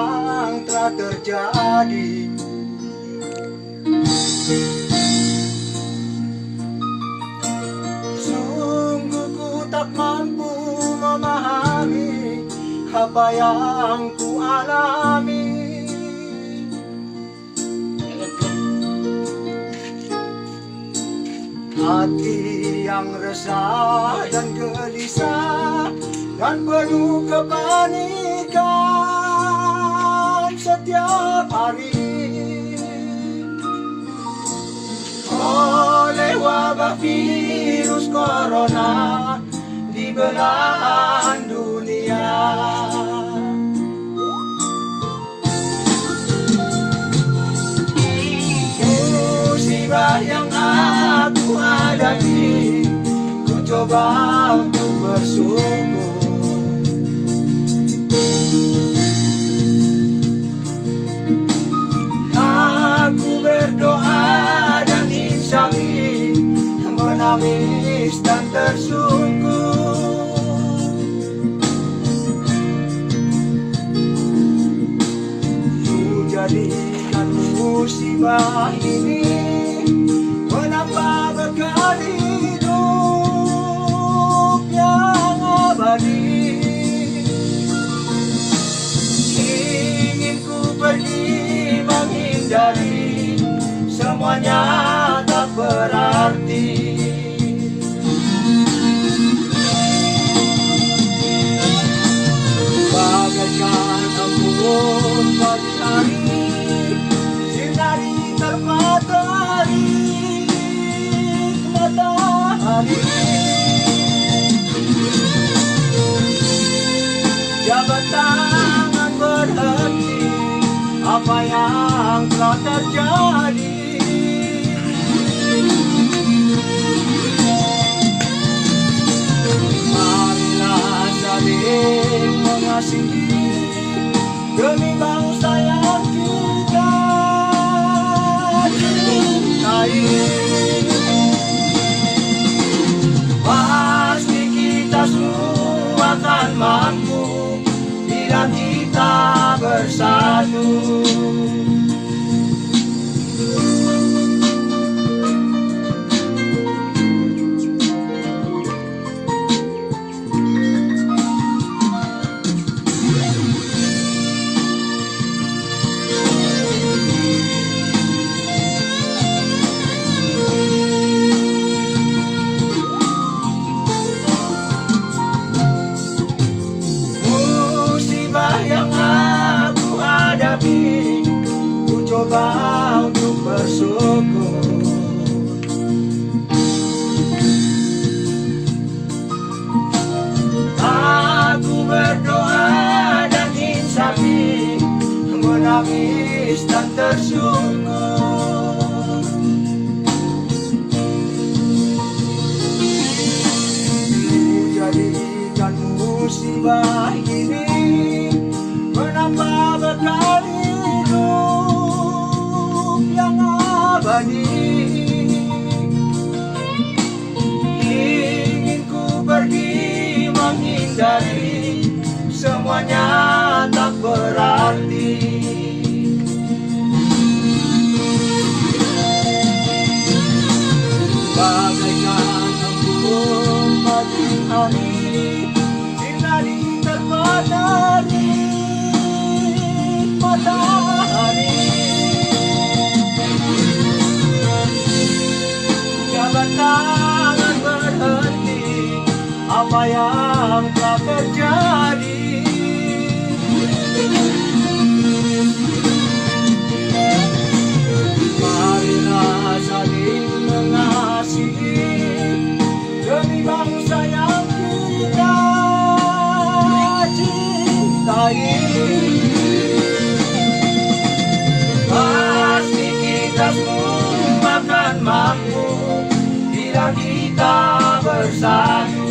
yang telah terjadi. Sungguh ku tak mampu memahami apa yang ku alami. Hati yang resah dan gelisah dan penuh kepanikan setiap hari oleh wabah virus corona di belahan dunia. Musibah yang aku hadapi, ku coba untuk bersyukur. Aku berdoa dan insya'i, menangis dan tersungkur. Ku jadikan musibah ini menambah berkah hidup yang abadi. Ingin ku pergi menghindari, semuanya tak berarti. Bagaikan embun pagi hari, sinari terpatari matahari. Jabat tangan berhenti apa yang telah terjadi. Marilah saling mengasihi demi bangsa yang kita cintai. Pasti kita semua akan mampu bila kita bersatu. Ku coba untuk bersyukur. Aku berdoa dan insya'i, menangis dan tersungkur. Ku jadikan musibah ini menambah berkah yang abadi. Ingin ku pergi menghindari, semuanya tak berarti. Bagaikan embun pagi hari, sinari terpatari matahari. Jabat tangan berhenti apa yang telah terjadi. Marilah saling mengasihi demi bangsa yang kita cintai. Pasti kita semua akan mampu bila kita bersatu.